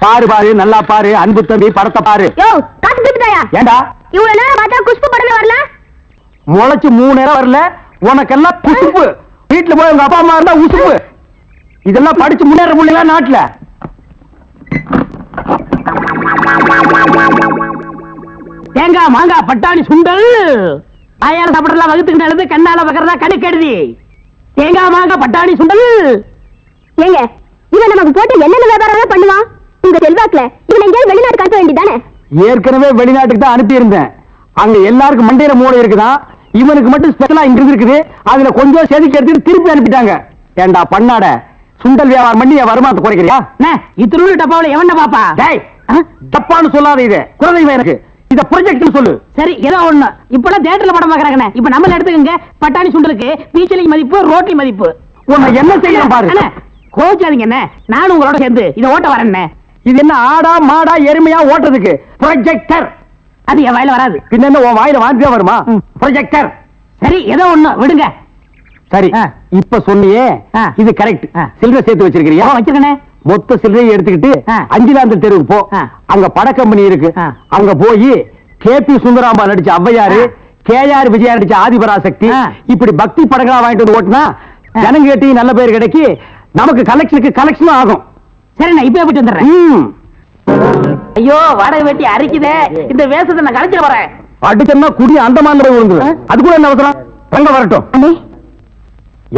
பாரு பாரு நல்லா பாரு, அன்பு தம்பி படத்தை பாரு. ஏண்டா இவ்வளவு நேரம் பார்த்தா குஷ்பு படமே வரல? முளைச்சு 3 நேரம் வரல, உனக்கெல்லாம் குசுப்பு. வீட்டுல போய் உங்க அப்பா அம்மா இருந்தா உசுப்பு. இதெல்லாம் படிச்சு முன்னேற முடியல நாட்டுல. தேங்காய் மாங்காய் பட்டாணி சுண்டல் வாயால சாப்பிடலாம், வகுத்துக்கு நல்லது, கண்ணால பக்கறதா கணக்கு எழுதி. தேங்காய் மாங்காய் பட்டாணி சுண்டல். ஏங்க இவன் நமக்கு போட்டு என்னென்ன வியாபாரம் பண்ணுவான்? உங்க செல்வாக்குல இவன் எங்கேயாவது வெளிநாட்டுக்கு அனுப்ப வேண்டியதானே? ஏற்கனவே வெளிநாட்டுக்கு தான் அனுப்பி இருந்தேன். அங்க எல்லாருக்கும் மண்டையில மூளை இருக்குதான், இவனுக்கு மட்டும் ஸ்பெஷலா இங்க இருக்குது. அதுல கொஞ்சம் செதுக்கி எடுத்துட்டு திருப்பி அனுப்பிட்டாங்க. ஏண்டா பண்ணாட, சுண்டல் வியாபாரம் பண்ணி என் வருமானத்தை குறைக்கிறியா? இத்திரு டப்பாவில எவன்டா பாப்பா? தப்பான்னு சொல்லாத, இது குழந்தைங்க எனக்கு. இத ப்ரொஜெக்ட் சொல்லு. சரி ஏதோ ஒண்ணு. இப்பெல்லாம் தியேட்டர்ல படம் பாக்குறாங்க. இப்ப நம்மள எடுத்துக்கங்க, பட்டாணி சுண்டலுக்கு பீச்சலி மதிப்பு, ரோட்டி மதிப்பு. உன்னை என்ன செய்யணும் பாரு. கோச்சாதீங்க என்ன, நானும் உங்களோட சேர்ந்து இதை ஓட்ட வரேன். இது என்ன ஆடா மாடா எருமையா ஓட்டுறதுக்கு? ப்ரொஜெக்டர். அது என் வாயில வராது. பின்ன என்ன உன் வாயில வாந்தியா வருமா? ப்ரொஜெக்டர். சரி ஏதோ ஒண்ணு விடுங்க. சரி இப்ப சொன்னியே இது கரெக்ட். சில்லறை சேர்த்து வச்சிருக்கிறியா? வச்சிருக்கேன். மொத்த சில்லறையை எடுத்துக்கிட்டு அஞ்சிலாந்தல் தெருவுக்கு போ. அங்க பட கம்பெனி இருக்கு. அங்க போய் கேபி சுந்தராம்பா நடிச்ச ஔவையாரு, கேஆர் விஜயா நடிச்ச ஆதிபராசக்தி, இப்படி பக்தி படங்களா வாங்கிட்டு வந்து ஓட்டுனா ஜனங்க கேட்டி நல்ல பேர் கிடைக்கி, நமக்கு கலெக்ஷனும் ஆகும். சரி நான் இப்ப போயிட்டு வந்துடுறேன். ஐயோ வாடகை வெட்டி அரிக்குதே, இந்த வேஷத்தை நான் கலைச்சிட வரேன். அடிச்சோம்னா குடி அந்த மாதிரி விழுந்து. அது கூட என்ன அவசரம்? ரங்க வரட்டும்.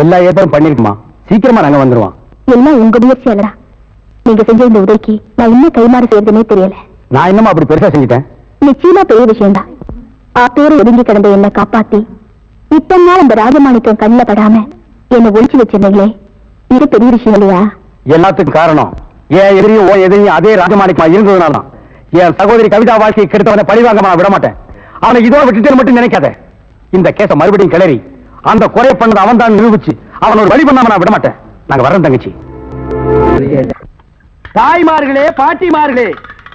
எல்லா ஏற்பாடும் பண்ணிருக்குமா, சீக்கிரமா ரங்க வந்துருவான். எல்லாம் உங்க முயற்சியாலடா. நீங்க செஞ்ச இந்த உதவிக்கு நான் இன்னும் கைமாறு செய்யறதுனே தெரியல. நான் என்னமா அப்படி பெருசா செஞ்சுட்டேன்? நிச்சயமா பெரிய விஷயம்தான். ஆத்தோடு ஒதுங்கி கிடந்த என்னை காப்பாத்தி இத்தனை நாள் அந்த ராஜமாணிக்கம் கண்ணில் படாம என்னை ஒழிச்சு வச்சிருந்தீங்களே, இது பெரிய விஷயம் இல்லையா? எல்லாத்துக்கும் காரணம் ஏன் எதிரியும் ஓ எதிரியும் அதே ராஜமாணிக்கமா இருந்ததுனால. என் சகோதரி கவிதா வாழ்க்கையை கெடுத்தவனை பழிவாங்க நான் விட மாட்டேன். அவனை இதோ விட்டுட்டு மட்டும் நினைக்காத. இந்த கேஸ மறுபடியும் கிளறி அந்த குறை பண்ணது அவன் தான் நிரூபிச்சு அவன் ஒரு வழி பண்ணாம நான் விட மாட்டேன். நாங்க வரோம் தங்கச்சி. தாய்மார்களே, பாட்டிமார்களே,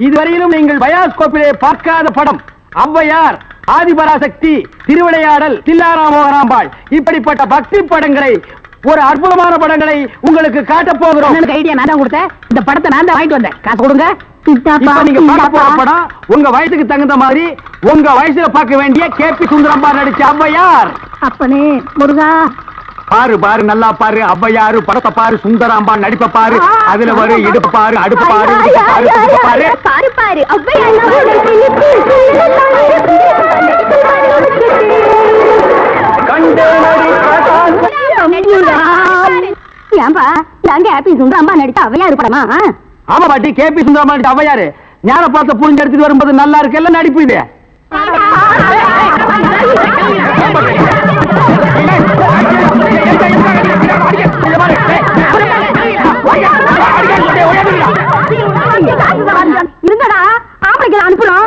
இதுவரையிலும் நீங்கள் பயாஸ்கோப்பிலே பார்க்காத படம் ஔவையார், ஆதிபராசக்தி, திருவிளையாடல், தில்லாராமோகராம்பாள், இப்படிப்பட்ட பக்தி படங்களை, ஒரு அற்புதமான படங்களை உங்களுக்கு காட்ட போகிறோம். எனக்கு ஐடியா நான் தான் கொடுத்தேன். இந்த படத்தை நான் தான் வாங்கிட்டு வந்தேன். காசு கொடுங்க. நீங்க பார்க்க போற படம் உங்க வயசுக்கு தகுந்த மாதிரி உங்க வயசுல பார்க்க வேண்டிய கேபி சுந்தரம்பா நடிச்ச ஔவையார். அப்பனே முருகா, பாரு பாரு நல்லா பாரு. ஔவையாரு படத்தை பாரு, சுந்தராம்பா நடிப்ப பாரு. அதுல வரு இடுப்பு பாரு, அடுப்பு பாரு, பாரு பாரு பாரு. ஏன்பா நாங்க ஹாப்பி சுந்தரம்பா நடிச்ச ஔவையார் படமா? ஆமா பாட்டி, கேபி சுந்தரம்பா நடிச்ச ஔவையாரு. ஞான பார்த்த புரிஞ்சு எடுத்துட்டு வரும்போது நல்லா இருக்குல்ல நடிப்பு இது. இருந்தடா ஆம்பளைக்கு அனுப்புறோம்.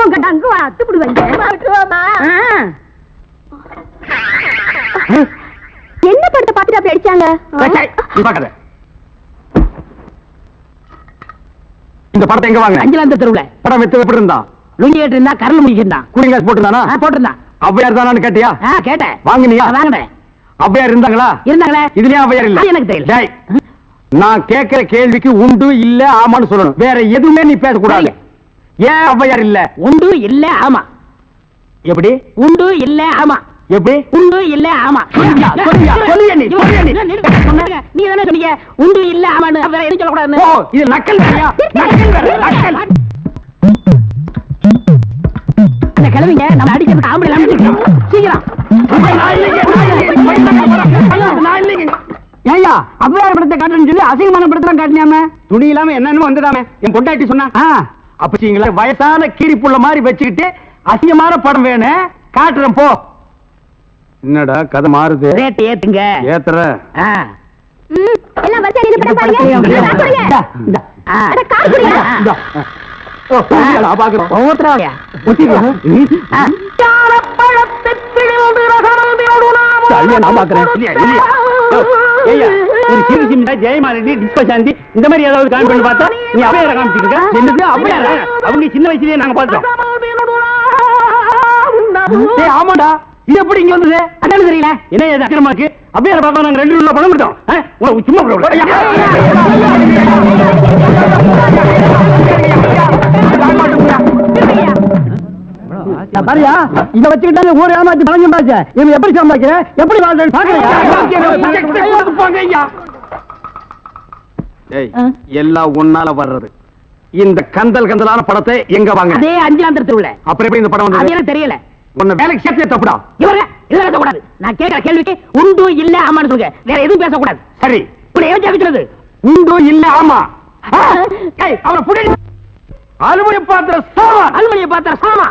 உங்க டங்கு அத்துப்பிடுவாங்க. என்ன படத்தை பார்த்துட்டு அப்படி அடிச்சாங்க? இந்த படத்தை எங்க வாங்க? அஞ்சலாந்த தெருவுல. படம் வித்து எப்படி இருந்தா? லுங்கி கேட்டு இருந்தா, கரல் முடிக்கிருந்தான். கூலிங் போட்டுருந்தானா? போட்டிருந்தான். ஔவையார் தானு கேட்டியா? கேட்டேன். வாங்கினியா? வாங்கினேன். ஔவையார் இருந்தாங்களா? இருந்தாங்களே. இதுலயும் ஔவையார் இல்ல? எனக்கு தெரியல. நான் கேட்கிற கேள்விக்கு உண்டு இல்ல ஆமான்னு சொல்லணும். வேற எதுவுமே நீ பேசக்கூடாது. ஏன் ஔவையார் இல்ல? உண்டு இல்ல ஆமா. எப்படி? உண்டு இல்ல ஆமா. எப்படி? உண்டு இல்ல ஆமா. நீ தானே சொன்னீங்க உண்டு இல்ல ஆமான்னு. வேற எதுவும் சொல்லக்கூடாது. ஓ இது நக்கல் வேறையா? நக்கல். அந்த கிழவிங்க நம்ம அடிக்கிறதுக்கு ஆம்பளை இல்லாம சீக்கிரம். ஏயா ஔவையார் படத்தை காட்டுன்னு சொல்லி அசிங்கமான படத்தை காட்டினாம, துணி இல்லாம என்னன்னு வந்துடாம என் பொண்டாட்டி சொன்னா. அப்ப வயசான கீரிப்புள்ள மாதிரி வச்சுக்கிட்டு அசிங்கமான படம் வேணும் காட்டுறேன் போ. என்னடா கதை மாறுது? ரேட் ஏத்துங்க. ஏத்துற எல்லாம் வச்சு இது படம் பாருங்க. ஜெயமாலினி டிஸ்கஷாந்தி இந்த மாதிரி ஏதாவது காமி பண்ணி பார்த்தா நீ அவையார காமிச்சிட்டு இருக்க. அவங்க சின்ன வயசுலயே நாங்க பார்த்தோம். ஆமாடா, இது எப்படி இங்க வந்தது? அதான் தெரியல. என்ன இது அக்கிரமா இருக்கு? அவையார பார்த்தா நாங்க 2 உள்ள பணம் கொடுத்தோம். சும்மா சரியா இத வச்சுக்கிட்டாங்க ஊர் ஏமாத்தி பழஞ்சு பாச்ச இவன் எப்படி சம்பாதிக்கிற எப்படி வாழ்றேன்னு பாக்குறேன் எல்லாம் ஒன்னால வர்றது இந்த கந்தல் கந்தலான படத்தை எங்க வாங்க அதே அஞ்சாந்தர் திருவிழா அப்புறம் எப்படி இந்த படம் அது வந்தது எனக்கு தெரியல உன்னை வேலைக்கு சேர்த்தே தப்புடா இவர இல்ல கூடாது நான் கேட்கிற கேள்விக்கு உண்டு இல்ல ஆமான்னு சொல்லுங்க வேற எதுவும் பேசக்கூடாது சரி இப்படி ஏன் கேட்கிறது உண்டு இல்ல ஆமா அவனை புடி அலுவலக பாத்திர சாமா அலுவலிய பாத்திர சாமா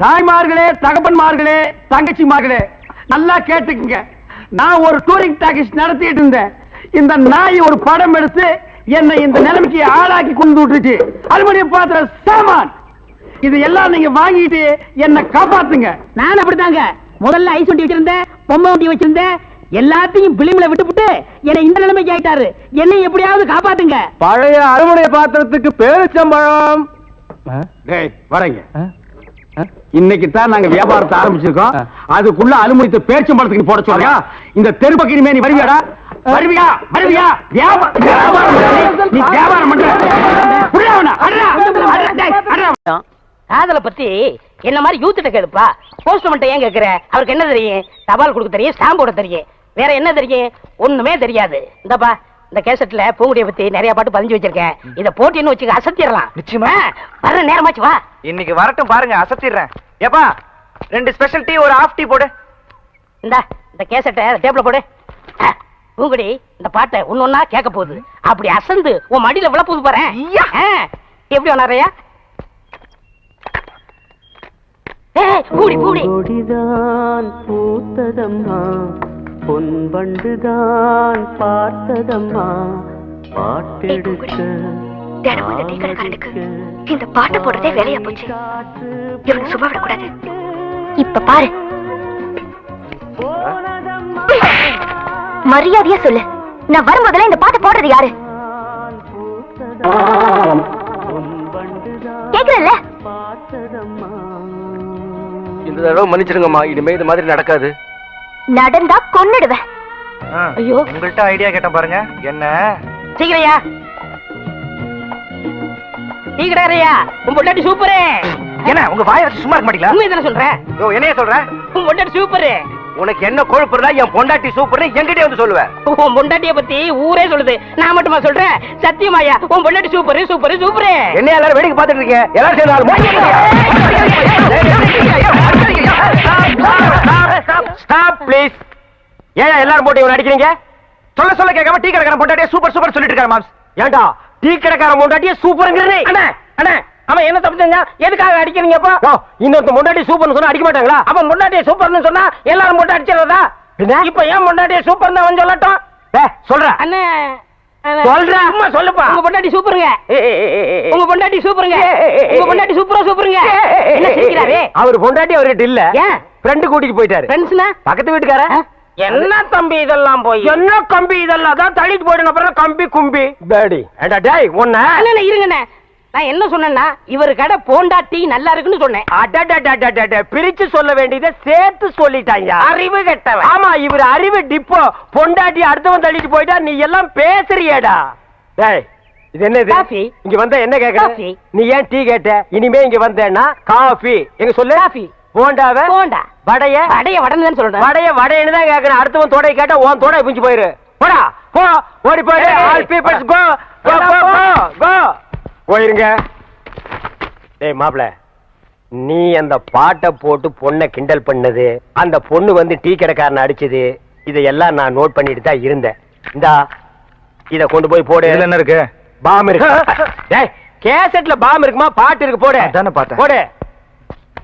தாய்மார்களே தகப்பன்மார்களே தங்கச்சிமார்களே நல்லா கேட்டுக்குங்க நான் ஒரு டூரிங் டாக்கீஸ் நடத்திட்டு இருந்தேன் இந்த நாய் ஒரு படம் எடுத்து என்னை இந்த நிலைமைக்கு ஆளாக்கி கொண்டு விட்டுச்சு அலுவலிய பாத்திர சாமான் இது எல்லாம் நீங்க வாங்கிட்டு என்ன காப்பாத்துங்க நான் அப்படித்தாங்க முதல்ல ஐஸ் வண்டி வச்சிருந்தேன் பொம்மை வண்டி வச்சிருந்தேன் எல்லாத்தையும் பிலிம்ல விட்டுப்புட்டு என்னை இந்த நிலைமைக்கு ஆயிட்டாரு என்னை எப்படியாவது காப்பாத்துங்க பழைய அலுவலிய பாத்திரத்துக்கு பேரிச்சம்பழம் வரீங்க இன்னைக்கு தான் நாங்க வியாபாரத்தை ஆரம்பிச்சிருக்கோம் அதுக்குள்ள அலுமினியத்தை பேரிச்சம்பழத்துக்கு போட சொல்றியா இந்த தெருப்பக்கு இனிமே நீ வருவியாடா வருவியா வருவியா நீ வியாபாரம் பண்ற காதலை பத்தி என்ன மாதிரி யூத்திட்ட கேளுப்பா போஸ்ட்மேன் ஏன் கேக்குற அவருக்கு என்ன தெரியும் தபால் கொடுக்க தெரியும் ஸ்டாம்ப் போட தெரியும் வேற என்ன தெரியும் ஒண்ணுமே தெரியாது இந்தப்பா இந்த கேசட்ல பூங்குடிய பத்தி நிறைய பாட்டு பதிஞ்சு வச்சிருக்கேன் இத போட்டின்னு வச்சுக்க அசத்திடலாம் நிச்சயமா வர நேரமாச்சு வா இன்னைக்கு வரட்டும் பாருங்க அசத்திடுறேன் ஏப்பா 2 ஸ்பெஷல் டீ ஒரு ஹாஃப் டீ போடு இந்த கேசட்டை டேப்ல போடு பூங்குடி இந்த பாட்டை ஒன்னொன்னா கேட்க போகுது அப்படி அசந்து உன் மடியில விழ போகுது பாரு எப்படி வனாரையா பூடி பூடி கொடிதான் பூத்ததம்மா பொன்பண்டுதான் பார்த்ததம்மா பாட்டெடுக்க இந்த பாட்டு போடுறதே வேலையா போச்சு இவனுக்கு சும்மா விடக்கூடாது இப்ப பாரு மரியாதையா சொல்லு நான் வரும்போதெல்லாம் இந்த பாட்டு போடுறது யாரு கேக்குறல்ல இந்த தடவை மன்னிச்சிடுங்கம்மா இனிமே இது மாதிரி நடக்காது நடந்தா கொன்னுடுவேன் ஐயோ உங்கள்கிட்ட ஐடியா கேட்டேன் பாருங்க என்ன சீக்கிரையா டீ கடையா உன் பொண்டாட்டி சூப்பரு என்ன உங்க வாயை வச்சு சும்மா இருக்க மாட்டீங்களா உண்மை தானே சொல்றேன் என்னைய சொல்ற உன் பொண்டாட்டி சூப்பரு உனக்கு என்ன கொழுப்பு இருந்தா என் பொண்டாட்டி சூப்பர்னு என்கிட்டயே வந்து சொல்லுவேன் உன் பொண்டாட்டிய பத்தி ஊரே சொல்லுது நான் மட்டுமா சொல்றேன் சத்தியமாயா உன் பொண்டாட்டி சூப்பரு சூப்பரு சூப்பரு என்ன எல்லாரும் வேடிக்கை பார்த்துட்டு இருக்கீங்க எல்லாரும் சேர்ந்து ஏன் எல்லாரும் போட்டு இவன் அடிக்கிறீங்க சொல்ல சொல்ல கேட்காம டீ கடைக்காரன் பொண்டாட்டியே சூப்பர் சூப்பர் சொல்லிட்டு இருக்காரு மாம்ஸ் ஏண்டா டீ கடைக்காரன் பொண்டாட்டியே சூப்பர்ங்கிறனே அண்ணா அண்ணா அவன் என்ன தப்பு செஞ்சா எதுக்காக அடிக்கிறீங்கப்பா இன்னொருத்த முன்னாடி சூப்பர்னு சொன்னா அடிக்க மாட்டாங்களா அவன் முன்னாடியே சூப்பர்னு சொன்னா எல்லாரும் போட்டு அடிச்சிடறதா இப்ப ஏன் முன்னாடியே சூப்பர்னு அவன் சொல்லட்டும் சொல்ற அண்ணே சொல்ற அம்மா சொல்லுப்பா உங்க பொண்டாட்டி சூப்பருங்க உங்க பொண்டாட்டி சூப்பருங்க உங்க பொண்டாட்டி சூப்பரா சூப்பருங்க என்ன சிரிக்கிறாரே அவர் பொண்டாட்டி அவர்கிட்ட இல்ல ஏன் ஃப்ரெண்ட் கூட்டிட்டு போயிட்டாரு ஃப்ரெண்ட்ஸ்னா பக்கத்து வீட்டுக்கார என்ன தம்பி இதெல்லாம் போய் என்ன கம்பி இதெல்லாம் அதான் தள்ளிட்டு போயிடும் அப்புறம் கம்பி கும்பி டாடி ஏண்டா டேய் ஒண்ணு அண்ணே இருங்கண்ணே நான் என்ன சொன்னேன்னா இவர் கடை போண்டா டீ நல்லா இருக்குன்னு சொன்னேன் பிரிச்சு சொல்ல வேண்டியதை சேர்த்து சொல்லிட்டாங்க அறிவு கெட்டவன் ஆமா இவர் அறிவு டிப்போ பொண்டாட்டி அடுத்தவன் தள்ளிட்டு போயிட்டா நீ எல்லாம் பேசுறியேடா டேய் இது என்ன காஃபி. இங்க வந்த என்ன கேக்குற காஃபி. நீ ஏன் டீ கேட்ட இனிமே இங்க வந்தேன்னா காஃபி எங்க சொல்லு காஃபி. போண்டாவ போண்டா வடைய அடைய வடன்னு சொல்றேன் வடைய வடைன்னு தான் கேக்குறேன் அடுத்தவன் தோடை கேட்டா உன் தோடை பிஞ்சு போயிரு போடா போ ஓடி போயிடு ஆல் பீப்பிள்ஸ் கோ கோ கோ கோ போயிருங்க டேய் மாப்ள நீ அந்த பாட்டை போட்டு பொண்ணை கிண்டல் பண்ணது அந்த பொண்ணு வந்து டீ கடைக்காரனை அடிச்சது இதையெல்லாம் நான் நோட் பண்ணிட்டு தான் இருந்தேன் இந்தா இத கொண்டு போய் போடு என்ன இருக்கு பாம் இருக்கு டேய் கேசட்ல பாம் இருக்குமா பாட்டு இருக்கு போடு அதானே பார்த்தேன் போடு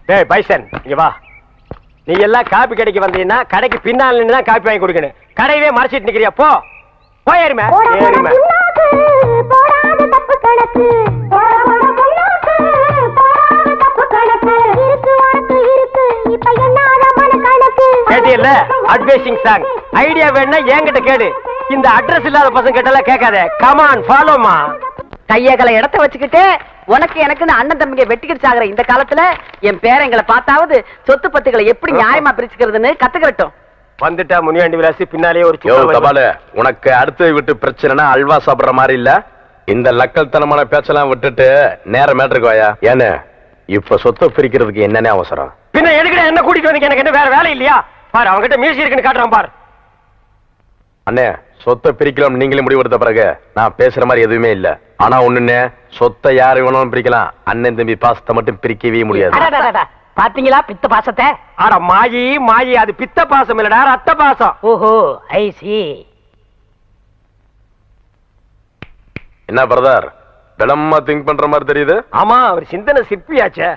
டேய் பைசன் இங்க வா நீ எல்லாம் காப்பி கடைக்கு வந்தீங்கன்னா கடைக்கு பின்னால நின்னு தான் காப்பி வாங்கி கொடுக்கணும் கடையவே மறைச்சிட்டு நிக்கிறியா போ போயிருமே ஏறுமே போடாத தப்பு கணக்கு கேட்டியல்ல அட்வைசிங் சாங் ஐடியா வேணா என்கிட்ட கேடு இந்த அட்ரஸ் இல்லாத பசங்க கிட்ட கேட்காத கமான் ஃபாலோமா கையகல இடத்த வச்சுக்கிட்டு உனக்கு எனக்கு அண்ணன் தம்பிங்க வெட்டிக்கிட்டு சாகுற இந்த காலத்துல என் பேரங்களை பார்த்தாவது சொத்து பத்துக்களை எப்படி நியாயமா பிரிச்சுக்கிறதுன்னு கத்துக்கிறட்டும் வந்துட்டா முனியாண்டி விலாசி பின்னாலே ஒரு தபாலு உனக்கு அடுத்து விட்டு பிரச்சனைனா அல்வா சாப்பிடுற மாதிரி இல்ல இந்த லக்கல் தனமான பேச்செல்லாம் விட்டுட்டு நேர மேட்டருக்கு வாயா ஏன்னு இப்ப சொத்தை பிரிக்கிறதுக்கு என்னென்ன அவசரம் எதுக்குடா என்ன கூட்டிட்டு வந்தீங்க? எனக்கு என்ன வேற வேலை இல்லையா? பாரு அவன்கிட்ட மியூசிக் இருக்குன்னு காட்டுறான் பாரு. அண்ணே சொத்தை பிரிக்கலாம் நீங்களே முடிவெடுத்த பிறகு நான் பேசுற மாதிரி எதுவுமே இல்ல. ஆனா ஒண்ணுண்ணே, சொத்தை யாரு வேணாலும் பிரிக்கலாம், அண்ணன் தம்பி பாசத்தை மட்டும் பிரிக்கவே முடியாது. பாத்தீங்களா பித்த பாசத்தை? ஆட மாயி மாயி, அது பித்த பாசம் இல்லடா, ரத்த பாசம். ஓஹோ ஐ சி. என்ன பிரதர் விளமா திங்க் பண்ற மாதிரி தெரியுது? ஆமா, அவர் சிந்தனை சிற்பியாச்சே.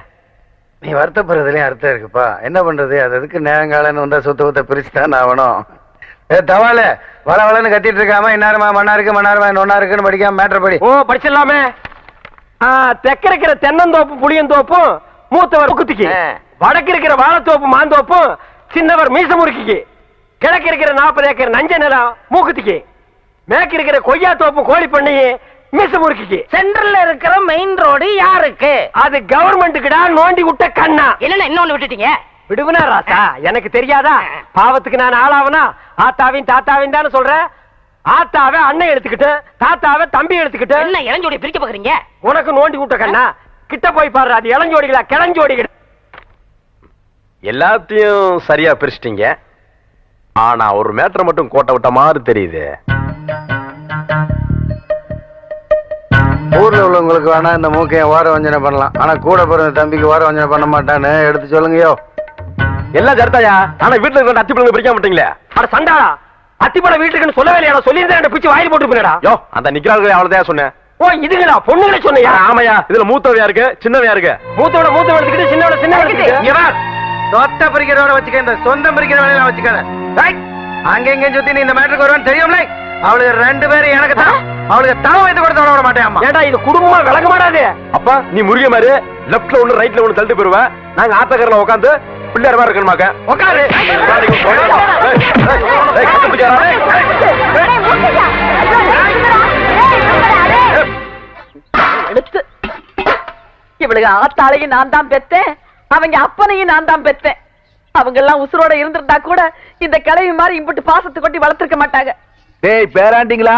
நீ வருத்தப்படுறதுலயும் அர்த்தம் இருக்குப்பா. என்ன பண்றது, அது அதுக்கு நேரங்காலன்னு வந்தா சொத்த பிரிச்சுதான் ஆகணும். தவால வள வளன்னு கத்திட்டு இருக்காம இன்னாருமா மண்ணா இருக்கு மண்ணாருமா ஒன்னா இருக்குன்னு படிக்காம மேட்டர் படி. ஓ படிச்சிடலாமே. தெற்க இருக்கிற தென்னந்தோப்பும் புளியந்தோப்பும் மூத்தவர் முக்குத்திக்கு, வடக்கு இருக்கிற வாழைத்தோப்பு மாந்தோப்பும் சின்னவர் மீச முறுக்கிக்கு, கிழக்கு இருக்கிற 40 ஏக்கர் நஞ்ச நிலம் மூக்குத்திக்கு, மேற்கு இருக்கிற கொய்யா தோப்பு கோழி பண்ணி மீச முறுக்கிக்கு. சென்ட்ரல்ல இருக்கிற மெயின் ரோடு யாருக்கு? அது கவர்மெண்ட்டுக்குடா, நோண்டி விட்ட கண்ணா. என்னன்னா இன்னொன்னு விட்டுட்டீங்க? விடுவனா ராசா, எனக்கு தெரியாதா? பாவத்துக்கு நான் ஆளாவனா? ஆத்தாவையும் தாத்தாவையும் தானே சொல்றேன். ஆத்தாவை அண்ணன் எடுத்துக்கிட்டு, தாத்தாவை தம்பி எடுத்துக்கிட்டு. என்ன இளஞ்சோடி பிரிக்க பாக்குறீங்க? உனக்கு நோண்டி விட்ட கண்ணா, கிட்ட போய் பாரு, அது இளஞ்சோடிகளா கிளஞ்சோடிகள்? எல்லாத்தையும் சரியா பிரிச்சிட்டீங்க. ஆனா ஒரு மேட்டர் மட்டும் கோட்டை விட்ட மாதிரி தெரியுது. ஊர்ல உள்ளவங்களுக்கு வேணா இந்த மூக்கைய ஓர வஞ்சனை பண்ணலாம், ஆனா கூட பிறந்த தம்பிக்கு ஓர வஞ்சனை பண்ண மாட்டான்னு எடுத்து சொல்லுங்கயோ. எல்லாம் ஜர்த்தாயா, ஆனா வீட்டுல இருக்கிற அத்தி பிள்ளைங்க பிரிக்க மாட்டீங்களே. அட சண்டாளா, அத்திப்பழம் வீட்டுக்குன்னு சொல்லவே இல்லையா? சொல்லியிருந்தேன் பிச்சு வாயில் போட்டுருப்பேடா. யோ அந்த நிக்கிறார்கள் அவ்வளவுதான் சொன்னேன். ஓ இதுங்களா பொண்ணுங்களே சொன்னியா? ஆமையா, இதுல மூத்தவையா இருக்கு சின்னவையா இருக்கு. மூத்தோட மூத்த எடுத்துக்கிட்டு சின்னோட சின்ன எடுத்துக்கிட்டு சொத்த பிரிக்கிறோட வச்சுக்க, இந்த சொந்தம் பிரிக்கிற வேலையில வச்சுக்காத. அங்க எங்க சுத்தி நீ இந்த மேட்டருக்கு வருவான்னு தெரியும்ல. அவளுக்கு 2 பேரும் எனக்கு தான், அவளுக்கு தலை வைத்து கூட விட மாட்டேன். ஏடா இது குடும்பமா விளங்க மாட்டாது. அப்பா நீ முருக மாதிரி லெப்ட்ல ஒண்ணு ரைட்ல ஒண்ணு தள்ளிட்டு போயிருவேன். நாங்க ஆத்தக்கரையில உட்காந்து பிள்ளையார் மாதிரி இருக்கணுமாக்க உட்காரு. எடுத்து இவளுக்கு ஆத்தாளையும் நான் தான் பெத்தேன், அவங்க அப்பனையும் நான் தான் பெத்தேன். அவங்க எல்லாம் உசுரோட இருந்திருந்தா கூட இந்த கிழவி மாதிரி இம்புட்டு பாசத்தை கொட்டி வளர்த்திருக்க மாட்டாங்க. டேய் பேராண்டிங்களா,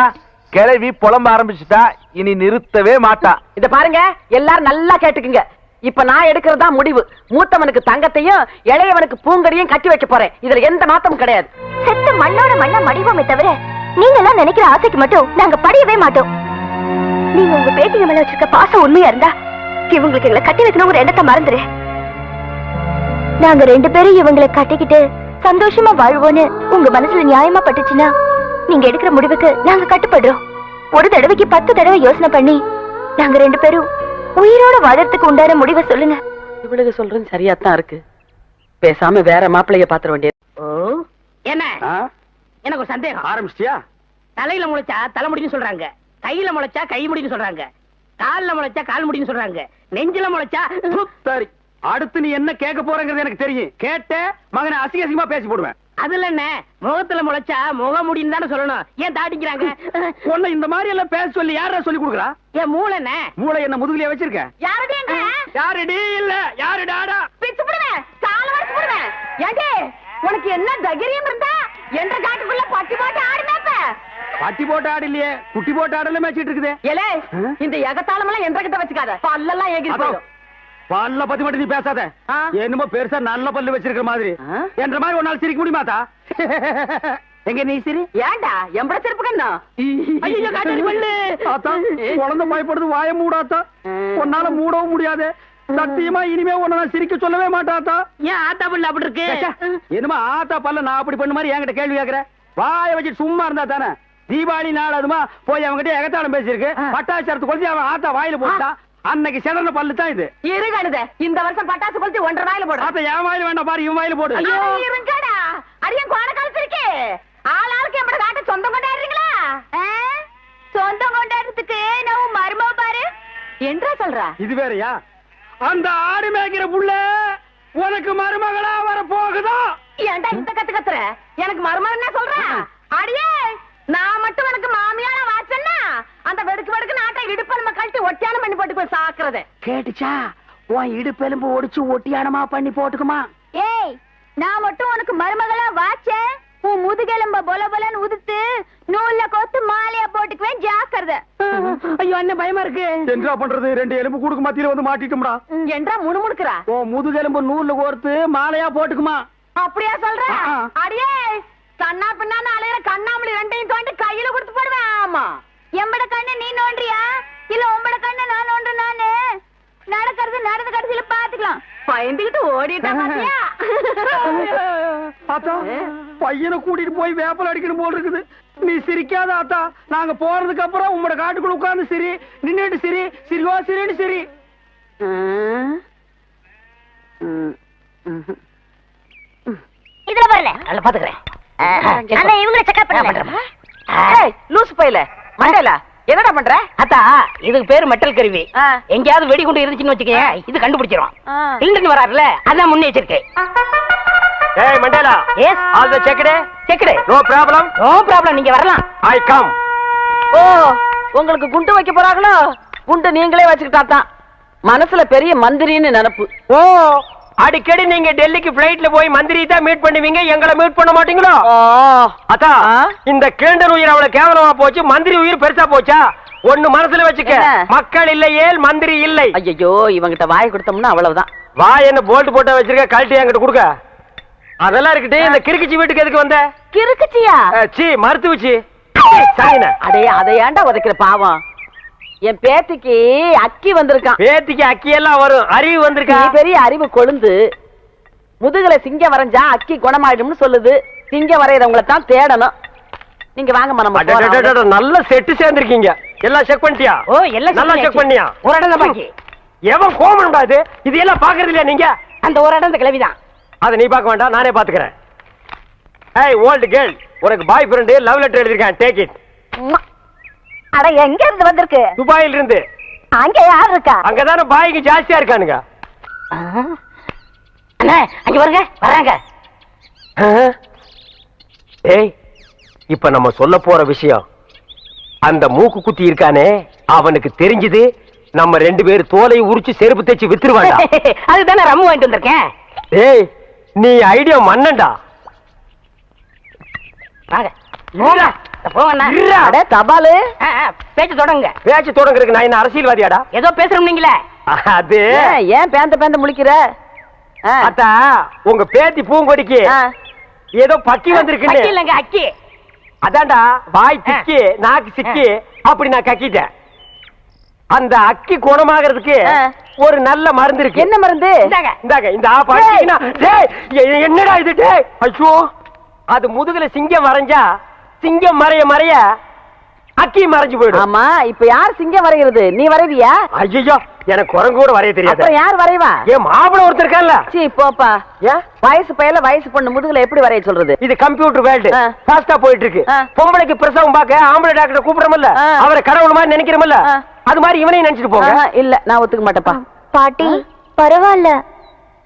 கிளவி புலம்ப ஆரம்பிச்சுட்டா, இனி நிறுத்தவே மாட்டா. இத பாருங்க எல்லாரும் நல்லா கேட்டுக்குங்க. இப்ப நான் எடுக்கிறதா முடிவு. மூத்தவனுக்கு தங்கத்தையும் இளையவனுக்கு பூங்கடியும் கட்டி வைக்க போறேன். இதுல எந்த மாற்றமும் கிடையாது. செத்து மண்ணோட மண்ணா மடிவோமே தவிர நீங்க எல்லாம் நினைக்கிற ஆசைக்கு மட்டும் நாங்க படியவே மாட்டோம். நீங்க உங்க பேட்டிங்க மேல வச்சிருக்க பாசம் உண்மையா இருந்தா இவங்களுக்கு எங்களை கட்டி வைக்கணும் ஒரு எண்ணத்தை மறந்துரு. நாங்க 2 பேரும் இவங்களை கட்டிக்கிட்டு சந்தோஷமா வாழ்வோன்னு உங்க மனசுல நியாயமா பட்டுச்சுன்னா நீங்க எடுக்கிற முடிவுக்கு நாங்க கட்டுப்படுறோம். ஒரு தடவைக்கு 10 தடவை யோசனை பண்ணி நாங்க 2 பேரும் உயிரோட வாழறதுக்கு உண்டான முடிவை சொல்லுங்க. இவளுக்கு சொல்றது சரியாத்தான் இருக்கு. பேசாம வேற மாப்பிள்ளைய பாத்திர வேண்டியது. என்ன எனக்கு ஒரு சந்தேகம். ஆரம்பிச்சிட்டியா? தலையில முளைச்சா தலைமுடின்னு சொல்றாங்க, கையில முளைச்சா கை முடின்னு சொல்றாங்க, கால்ல முளைச்சா கால் முடின்னு சொல்றாங்க, நெஞ்சில முளைச்சா. சரி, அடுத்து நீ என்ன கேட்க போறங்கிறது எனக்கு தெரியும். கேட்ட மகனை அசிங்கமா பேசி போடுவேன். அதுல என்ன, முகத்துல முளைச்சா முக முடின்னு தானே சொல்லணும். ஏன் தாட்டிக்கிறாங்க? உன்னை இந்த மாதிரி எல்லாம் பேச சொல்லி யாரா சொல்லி கொடுக்குறா? என் மூளை என்ன? மூளை என்ன முதுகுலயே வச்சிருக்க? யாருடி இல்ல யாருடாடா? உனக்கு என்ன தைரியம் இருந்தா என்ற காட்டுக்குள்ள பட்டி போட்டு ஆடுனாப்ப? பட்டி போட்டு ஆடு இல்லையே, குட்டி போட்டு ஆடல மேய்ச்சிட்டு இருக்குது. ஏலே இந்த எகத்தாளம் எல்லாம் என்ற கிட்ட வச்சுக்காத, பல்லெல்லாம் ஏகி போயிடும். பல்ல பத்தி மட்டும் நீ பேசாத. என்னமோ பெருசா நல்ல பல்லு வச்சிருக்கிற மாதிரி. என்ற மாதிரி ஒரு நாள் சிரிக்க முடியுமாத்தா? எங்க நீ சிரி? ஏண்டா எம்பட செருப்பு கண்ணா? ஐயோ காட்டடி பல்லு. ஆத்தா குழந்தை பயப்படுது, வாய மூடாத்தா. உன்னால மூடவும் முடியாது. சத்தியமா இனிமே உன்னை நான் சிரிக்க சொல்லவே மாட்டாத்தா. ஏன் ஆத்தா பல்லு அப்படி இருக்கு? என்னமா ஆத்தா பல்ல நான் அப்படி பண்ண மாதிரி என்கிட்ட கேள்வி கேக்குற? வாய வச்சு சும்மா இருந்தா தானே. தீபாவளி நாள் அதுமா போய் அவங்ககிட்ட எகத்தாளம் பேசிருக்கு. பட்டாசரத்து கொளுத்தி அவன் ஆத்தா வாயில போட்டா. அன்னைக்கு செதற பல்லு தான் இது. இருங்கடா, இந்த வருஷம் பட்டாசு கொளுத்தி 1.5 வாயில போடு. ஆத்தா என் வாயில வேண்டாம் பாரு, இவன் வாயில போடு. இருங்கடா, அடியன் கோண காலத்திருக்கு. ஆளாளுக்கு எம்பட காட்ட சொந்தம் கொண்டாடுறீங்களா? சொந்தம் கொண்டாடுறதுக்கு நான் மருமவ பாரு என்றா சொல்றா. இது வேறயா? அந்த ஆடு மேய்க்கிற புள்ள உனக்கு மருமகளா வர போகுதா? ஏன்டா இந்த கத்துற? எனக்கு மருமகன் என்ன சொல்ற? அடியே நான் மட்டும் உனக்கு மாமியாரா வாச்சன்னா அந்த வெடுக்கு வெடுக்கு நாட்டை இடுப்பு நம்ம கழட்டி ஒட்டியானம் பண்ணி போட்டு போய் சாக்குறது கேட்டுச்சா? உன் இடுப்பெலும்பு ஒடிச்சு ஒட்டியானமா பண்ணி போட்டுக்குமா? ஏய், நான் மட்டும் உனக்கு மருமகளா வாச்சேன், உன் முதுகெலும்ப பொல பொலன்னு உதுத்து நூல்ல கோத்து மாலையா போட்டுக்குவேன் ஜாக்கிரதை. ஐயோ அண்ணன் பயமா இருக்கு. என்ன பண்றது? 2 எலும்பு கூடுக்கு மத்தியில வந்து மாட்டிட்டோம்டா. என்றா முணுமுணுக்குறா? ஓ முதுகெலும்பு நூல்ல கோர்த்து மாலையா போட்டுக்குமா? அப்படியா சொல்ற? அடியே கண்ணா பின்னான்னு அலையிற கண்ணாமலி 2ஐயும் தோண்டி கையில கொடுத்து போடுவேன். ஆமா, எம்பட கண்ணு நீ நோண்டியா இல்ல உம்பட கண்ணு நான் நோண்டு? நானு நடக்கிறது நடந்த கடைசியில பாத்துக்கலாம். பயந்துகிட்டு ஓடிட்டா பாத்தியா? ஆத்தா பையனை கூட்டிட்டு போய் வேப்பல் அடிக்கணும் போல் இருக்குது. நீ சிரிக்காத ஆத்தா. நாங்க போறதுக்கு அப்புறம் உங்களோட காட்டுக்குள்ள உட்கார்ந்து சிரி, நின்னுட்டு சிரி, சிரிவா சிரின்னு சிரி. இதுல வரல அதுல பாத்துக்கிறேன். அண்ணா இவங்கள செக்அப் பண்ணுங்க. ஏய் லூசு பையல மண்டேல என்னடா பண்ற? அத்தா இதுக்கு பேரு மெட்டல் கருவி. எங்கயாவது வெடிகுண்டு இருந்துச்சுன்னு வச்சுக்கேன், இது கண்டுபிடிச்சிரும். இல்லன்னு வராருல, அதான் முன்னெச்சரிக்கை. ஏய் Mandela, yes all the checked checked. No problem. No problem, நீங்க வரலாம். I come. ஓ உங்களுக்கு குண்டு வைக்க போறாங்களோ? குண்டு நீங்களே வச்சுக்கிட்டா தான். மனசுல பெரிய மந்திரின்னு நினைப்பு. ஓ அடிக்கடி நீங்க டெல்லிக்கு பிளைட்ல போய் மந்திரி தான் மீட் பண்ணுவீங்க, எங்களை மீட் பண்ண மாட்டீங்களோ? அத்தா இந்த கேண்டன் உயிர் அவ்வளவு கேவலமா போச்சு, மந்திரி உயிர் பெருசா போச்சா? ஒண்ணு மனசுல வச்சுக்க, மக்கள் இல்லையே மந்திரி இல்லை. ஐயோ இவங்கிட்ட வாய் கொடுத்தோம்னா அவ்வளவுதான். வாய் என்ன போல்ட் போட்டா வச்சிருக்க, கழட்டி என்கிட்ட கொடுக்க. அதெல்லாம் இருக்கட்டு. இந்த கிறுக்குச்சி வீட்டுக்கு எதுக்கு வந்த? கிறுக்குச்சியா? சீ மருத்துவச்சி. சரிண்ணா. அடே அதை ஏன்டா உதைக்கிற பாவம்? என் பேத்திக்கு அக்கி வந்திருக்கான். பேத்திக்கு அக்கி எல்லாம் வரும், அறிவு வந்திருக்கா? பெரிய அறிவு கொழுந்து. முதுகுல சிங்க வரைஞ்சா அக்கி குணமாயிடும்னு சொல்லுது. சிங்க வரையறவங்கள தான் தேடணும். நீங்க வாங்க மனம். நல்ல செட்டு சேர்ந்திருக்கீங்க. எல்லாம் செக் பண்ணிட்டியா? ஓ எல்லாம் நல்லா செக் பண்ணியா? ஒரு இடம் தான் பாக்கி. எவன் கோமன்டா இது? இது எல்லாம் பாக்குறது இல்லையா நீங்க? அந்த ஒரு இடம் கிளவிதான். அத நீ பார்க்க வேண்டாம், நானே பாத்துக்கிறேன். ஏய் ஓல்ட் கேர்ள், உனக்கு பாய் ஃப்ரெண்ட் லவ் லெட்டர் எழுதிருக்கேன், டேக் இட். அட எங்க இருந்து வந்திருக்கு? துபாயில இருந்து. அங்க யார் இருக்கா? அங்கதானே பாய்க்கு ஜாஸ்தியா இருக்கானுங்க. அண்ணா அங்க வருங்க, வராங்க. ஏய் இப்ப நம்ம சொல்ல போற விஷயம், அந்த மூக்கு குத்தி இருக்கானே அவனுக்கு தெரிஞ்சது நம்ம 2 பேர் தோலை உரிச்சு செருப்பு தேய்ச்சி வித்துருவாண்டா. அதுதானே ரம்மு வாங்கிட்டு வந்திருக்கேன். ஏய் நீ ஐடியா மன்னன்டா. வாங்க போங்கண்ணா. அட தபாலு. பேச்சு தொடங்க. பேச்சு தொடங்குறதுக்கு நான் என்ன அரசியல்வாதியாடா? ஏதோ பேசுறோம் நீங்களே. அது ஏன் பேந்த முழிக்கிற? அத்தா உங்க பேத்தி பூங்கொடிக்கு ஏதோ பக்கி வந்திருக்கு இல்லங்க அக்கி. அதான்டா வாய் திக்கி நாக்கு சிக்கி அப்படி நான் கக்கிட்டேன். அந்த அக்கி குணமாகிறதுக்கு ஒரு நல்ல மருந்து இருக்கு. என்ன மருந்து? இந்தாங்க இந்த ஆப் என்னடா இது? ஐயோ அது முதுகுல சிங்கம் வரைஞ்சா சிங்கம் மறைய மறைய அக்கி மறைஞ்சு போயிடும். ஆமா இப்ப யார் சிங்கம் வரைகிறது? நீ வரைவியா? ஐயோ எனக்கு குரங்கு கூட வரைய தெரியாது. அப்புறம் யார் வரைவா? ஏன் மாப்பிள ஒருத்தர் இருக்கான்ல. சீ போப்பா. வயசு பையல வயசு பொண்ணு முதுகுல எப்படி வரைய சொல்றது? இது கம்ப்யூட்டர் வேர்ல்ட், ஃபாஸ்டா போயிட்டு இருக்கு. பொம்பளைக்கு பிரசவம் பார்க்க ஆம்பளை டாக்டர் கூப்பிடுறோம்ல, அவரை கடவுள் மாதிரி நினைக்கிறோம்ல, அது மாதிரி இவனையும் நினைச்சிட்டு போங்க. இல்ல நான் ஒத்துக்க மாட்டேப்பா. பாட்டி பரவாயில்ல,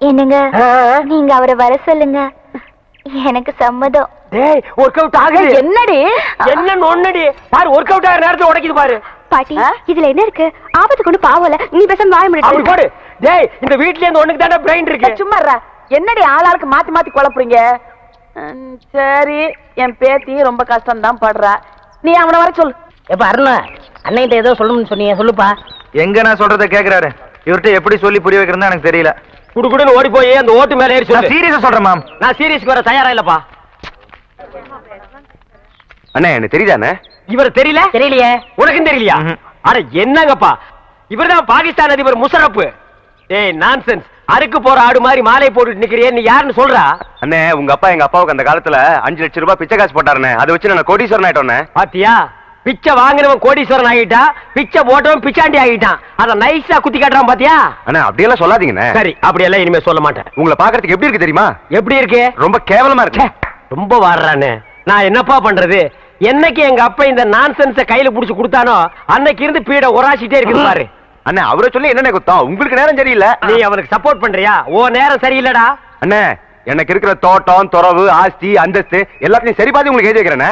என்னங்க நீங்க அவரை வர சொல்லுங்க, எனக்கு சம்மதம். டேய் வொர்க் அவுட் ஆகுது. என்னடி என்ன நொன்னடி பாரு, வொர்க் அவுட் ஆகுற நேரத்துல உடைக்குது பாரு. பாட்டி இதுல என்ன இருக்கு? ஆபத்து கொண்டு பாவல, நீ பேசாம வாய அப்படி முடியாது. போடு. டேய் இந்த வீட்ல இருந்து ஒண்ணுக்கு தான பிரைன் இருக்கு. சும்மா இருடா. என்னடி ஆளாளுக்கு மாத்தி மாத்தி குழப்புறீங்க? சரி என் பேத்தி ரொம்ப கஷ்டம் தான் படுறா, நீ அவனை வர சொல்லு. எப்ப அருணா அண்ணன் ஏதோ சொல்லணும்னு சொன்னீங்க, சொல்லுப்பா. எங்க நான் சொல்றத கேக்குறாரு, இவர்கிட்ட எப்படி சொல்லி புரிய வைக்கிறதா எனக்கு தெரியல. குடுகுடுன்னு ஓடி போய் அந்த ஓட்டு மேல ஏறி சொல்லு. சீரியஸா சொல்றேன் மேம். நான் சீரியஸ்க்கு வர தயாரா இல்லப்பா. அண்ணே எனக்கு தெரியுதானே? இவர் தெரியல? தெரியலையே. உனக்கும் தெரியலையா? அட என்னங்கப்பா, இவர்தான் பாகிஸ்தான் அதிபர் முஷரப். ஏய் நான்சென்ஸ், அறுக்கு போற ஆடு மாதிரி மாலை போட்டுட்டு நிக்கிறியே, நீ யாருன்னு சொல்றா? அண்ணே உங்க அப்பா எங்க அப்பாவுக்கு அந்த காலத்துல 5 லட்சம் ரூபாய் பிச்சை காசு போட்டாருண்ணே, அதை வச்சு நான் கோடீஸ்வரன் ஆயிட்டோண்ணே. பாத்தியா, பிச்சை வாங்கினவன் கோடீஸ்வரன் ஆகிட்டா, பிச்சை போட்டவன் பிச்சாண்டி ஆகிட்டான். அத நைஸா குத்தி காட்டுறான் பாத்தியா? அண்ணா அப்படியெல்லாம் சொல்லாதீங்கண்ணே. சரி அப்படியெல்லாம் இனிமே சொல்ல மாட்டேன். உங்களை பாக்குறதுக்கு எப்படி இருக்கு தெரியுமா? எப்படி இருக்கு? ரொம்ப கேவலமா இருக்கு. ரொம்ப வாடுறானே, நான் என்னப்பா பண்றது? என்னைக்கு எங்க அப்பா இந்த நான்சென்ஸ கையில புடிச்சு கொடுத்தானோ அன்னைக்கு இருந்து பீட உராசிட்டே இருக்குது பாரு. அண்ணே அவரை சொல்லி என்னென்ன குத்தம்? உங்களுக்கு நேரம் சரியில்லை. நீ அவனுக்கு சப்போர்ட் பண்றியா? ஓ நேரம் சரியில்லடா. அண்ணே எனக்கு இருக்கிற தோட்டம் துறவு ஆஸ்தி அந்தஸ்து எல்லாத்தையும் சரி பாதி உங்களுக்கு எழுதி வைக்கிறேண்ணே.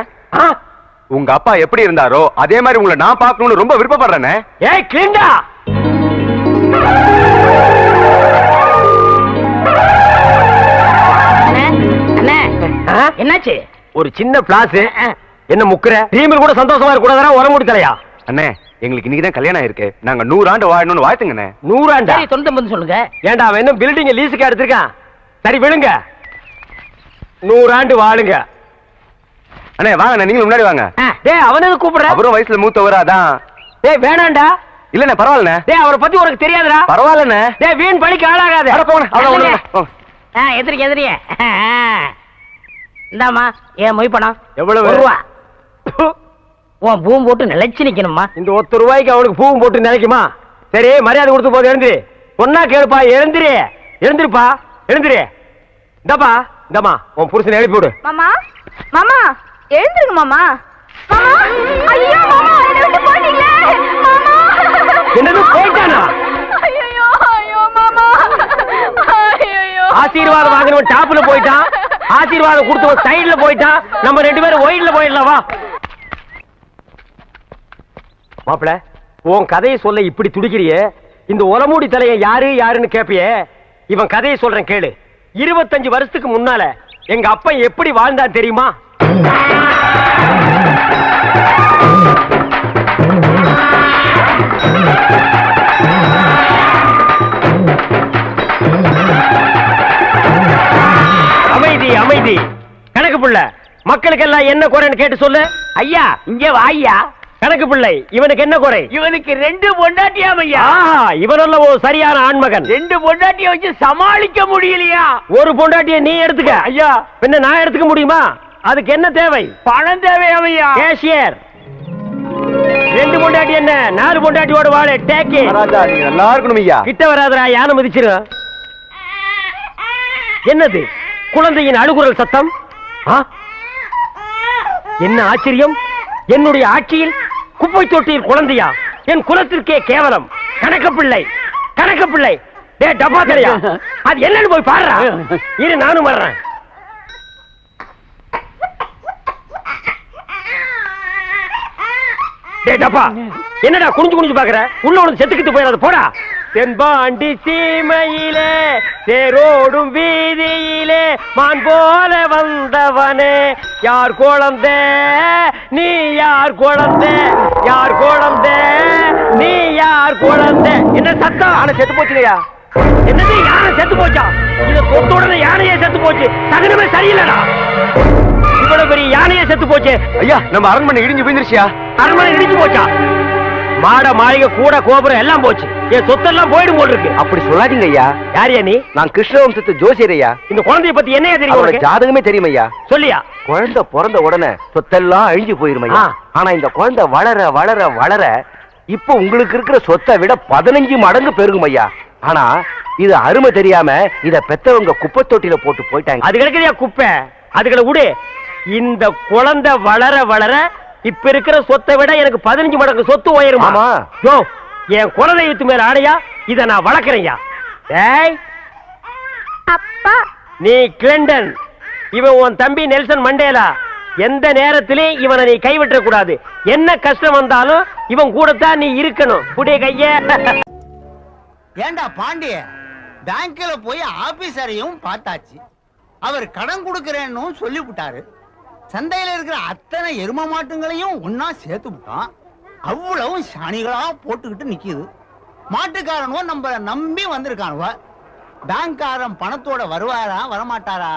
உங்க அப்பா எப்படி இருந்தாரோ அதே மாதிரி உங்களை நான் பார்க்கணும்னு ரொம்ப விருப்பப்படுறேண்ணே. ஏய் கிண்டா, என்னாச்சு? ஒரு சின்ன பிளாஸ் என்ன முக்குற டீமில் கூட சந்தோஷமா இருக்க கூடாதா உரம் முடிக்கலையா அண்ணே எங்களுக்கு இன்னைக்குதான் கல்யாணம் இருக்கு நாங்க 100 ஆண்டு வாழணும்னு வாழ்த்துங்கண்ணே 100 ஆண்டா சரி 99 சொல்லுங்க. ஏன்டா அவன் என்ன பில்டிங் லீஸுக்கு எடுத்திருக்கான் சரி விழுங்க 100 ஆண்டு வாழுங்க அண்ணே வாங்க நீங்க முன்னாடி வாங்க டேய் அவனது கூப்பிடுற அப்புறம் வயசுல மூத்தவரா அதான் டேய் வேணாண்டா இல்லண்ணே பரவாயில்லண்ணே டேய் அவரை பத்தி உனக்கு தெரியாதுடா பரவாயில்லண்ணே டேய் வீண் பழிக்கு ஆளாகாத அட போங்க அவ்வளவு எதிரிக்க எதிரிய இந்தாமா ஏன் மொய் பணம் எவ்வளவு ரூபா உன் பூம் போட்டு நிலைச்சு நிக்கணுமா இந்த ₹1 அவனுக்கு பூவும் போட்டு நினைக்குமா சரி மரியாதை கொடுத்து போது எழுந்துரு பொண்ணா கேளுப்பா எழுந்திரு எழுந்திருப்பா எழுந்திரு இந்தம்மா உன் புருஷனை எழுப்பி விடு மாமா மாமா எழுந்திருங்க மாமா மாமா ஐயோ மாமா என்னை விட்டு போயிட்டீங்களே மாமா என்னது போயிட்டானா ஐயோ ஐயோ மாமா ஐயோ ஆசீர்வாதம் வாங்கினவன் டாப்ல போயிட்டான் ஆசீர்வாதம் கொடுத்தவன் சைடுல போயிட்டான் நம்ம 2 பேரும் ஒயிட்ல போயிடலாம் வா மாப்பிள உன் கதையை சொல்ல இப்படி துடிக்கிறியே இந்த ஒலமூடி தலைய யாருன்னு கேப்பியே இவன் கதையை சொல்றேன் கேளு 25 வருஷத்துக்கு முன்னால எங்க அப்பா எப்படி வாழ்ந்தான் தெரியுமா அமைதி அமைதி கணக்கு புள்ள மக்களுக்கெல்லாம் என்ன குறைன்னு கேட்டு சொல்லு ஐயா இங்க வாய்யா கணக்கு பிள்ளை இவனுக்கு என்ன குறை இவனுக்கு 2 பொண்டாட்டியாம் ஐயா இவனல்ல ஒரு சரியான ஆண்மகன் 2 பொண்டாட்டிய வச்சு சமாளிக்க முடியலையா ஒரு பொண்டாட்டிய நீ எடுத்துக்க ஐயா பின்ன நான் எடுத்துக்க முடியுமா அதுக்கு என்ன தேவை பணம் தேவையாம் ஐயா கேஷியர் 2 பொண்டாட்டி என்ன 4 பொண்டாட்டியோட வாழ டேக்கே நீங்க நல்லா இருக்கணும் ஐயா கிட்ட வராதரா யானை மிதிச்சிரு என்னது குழந்தையின் அழுகுரல் சத்தம் என்ன ஆச்சரியம் என்னுடைய ஆட்சியில் குப்பை தொட்டியில் குழந்தையா என் குலத்திற்கே கேவலம் கணக்கு பிள்ளை டே டப்பா தெரியா அது என்னன்னு போய் பாடுறா இரு நானும் வர்றேன் டே டப்பா என்னடா குனிஞ்சு பாக்குற உள்ள ஒன்று செத்துக்கிட்டு போயிடாது போடா தென்பாண்டி சீமையிலே தேரோடும் வீதியிலே மான் போல வந்தவனே யார் குழந்தை நீ யார் குழந்தை நீ யார் குழந்தை என்ன சத்தம் ஆனா செத்து போச்சுலையா என்னது யானை செத்து போச்சா இத தொட்ட உடனே யானையே செத்து போச்சு சகனமே சரியில்லடா இவ்வளவு பெரிய யானையே செத்து போச்சு ஐயா நம்ம அரண்மனை இடிஞ்சு போயிருச்சியா அரண்மனை இடிஞ்சு போச்சா மாட மாளிகை கூட கோபுரம் எல்லாம் போச்சு என் சொத்தெல்லாம் போயிடும் போல் இருக்கு அப்படி சொல்லாதீங்க ஐயா யாரியா நீ நான் கிருஷ்ணவம்சத்து ஜோசியர் ஐயா இந்த குழந்தைய பத்தி என்னையா தெரியும் அவரோட உனக்கு? ஜாதகமே தெரியும் ஐயா சொல்லியா குழந்தை பிறந்த உடனே சொத்தெல்லாம் அழிஞ்சு போயிரும் ஐயா ஆனா இந்த குழந்தை வளர வளர வளர இப்ப உங்களுக்கு இருக்கிற சொத்தை விட 15 மடங்கு பெருகும் ஐயா ஆனா இது அருமை தெரியாம இத பெத்தவங்க குப்பை தொட்டில போட்டு போயிட்டாங்க அது கிடைக்குதியா குப்பை அதுகளை விடு இந்த குழந்தை வளர வளர இப்ப இருக்கிற சொத்தை விட எனக்கு 15 மடங்கு சொத்து உயருமா ஆமா. யோ என் குலதெய்வத்து மேல ஆடையா இத நான் வளர்க்கறேன்யா டேய் அப்பா நீ கிளண்டன் இவன் உன் தம்பி நெல்சன் மண்டேலா எந்த நேரத்திலும் இவனை நீ கைவிட்ட கூடாது என்ன கஷ்டம் வந்தாலும் இவன் கூடத்தான் நீ இருக்கணும் புடிய கைய ஏண்டா பாண்டிய பேங்க்ல போய் ஆபீசரையும் பார்த்தாச்சு அவர் கடன் கொடுக்கறேன்னு சொல்லிவிட்டாரு சந்தையில இருக்கிற அத்தனை எரும மாட்டுங்களையும் ஒன்னா சேர்த்து விட்டான் அவ்வளவு சாணிகளா போட்டுக்கிட்டு நிக்குது மாட்டுக்காரனுவோ நம்ம நம்பி வந்திருக்கானுவ பேங்க்காரன் பணத்தோட வருவாரா வரமாட்டாரா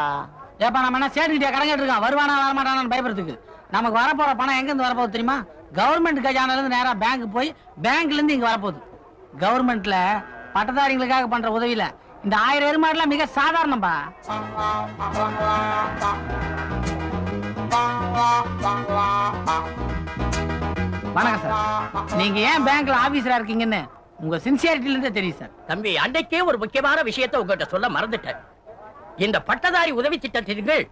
ஏப்பா நம்ம என்ன சேட்டுக்கிட்டே கடன் கேட்டிருக்கான் வருவானா வரமாட்டானு பயப்படுறதுக்கு நமக்கு வரப்போற பணம் எங்க இருந்து வரப்போகுது தெரியுமா கவர்மெண்ட் கஜானால இருந்து நேரா பேங்க் போய் பேங்க்ல இருந்து இங்க வரப்போகுது கவர்மெண்ட்ல பட்டதாரிகளுக்காக பண்ற உதவியில இந்த 1000 எருமாடுலாம் மிக சாதாரணம்பா வணக்கம் சார் நீங்க ஏன் பேங்க்ல ஆபீசரா இருக்கீங்கன்னு உங்க சின்சியாரிட்டில இருந்தே தெரியும் சார் தம்பி அன்றைக்கே ஒரு முக்கியமான விஷயத்தை உங்ககிட்ட சொல்ல மறந்துட்டேன் இந்த பட்டதாரி உதவி திட்டத்தின் கீழ்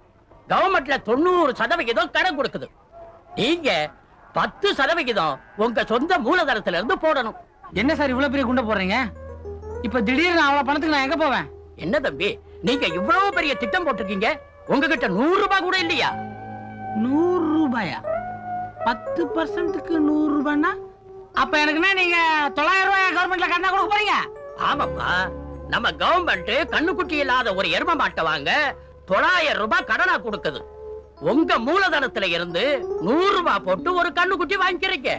கவர்மெண்ட்ல 90% கடன் கொடுக்குது நீங்க 10% உங்க சொந்த மூலதனத்துல இருந்து போடணும் என்ன சார் இவ்வளவு பெரிய குண்ட போடுறீங்க இப்ப திடீர்னு அவ்வளவு பணத்துக்கு நான் எங்க போவேன் என்ன தம்பி நீங்க இவ்வளவு பெரிய திட்டம் போட்டிருக்கீங்க உங்ககிட்ட 100 ரூபாய் கூட இல்லையா 100 ரூபாயா 10%க்கு 100 ரூபாய்னா அப்ப எனக்குன்னா நீங்க 900 ரூபாய் கவர்மெண்ட்ல கடனா கொடுக்க போறீங்க ஆமாப்பா நம்ம கவர்மெண்ட் கண்ணுக்குட்டி இல்லாத ஒரு எரும மாட்டை வாங்க 900 ரூபாய் கடனா கொடுக்குது உங்க மூலதனத்துல இருந்து 100 ரூபாய் போட்டு ஒரு கண்ணுக்குட்டி வாங்கிக்கிறீங்க.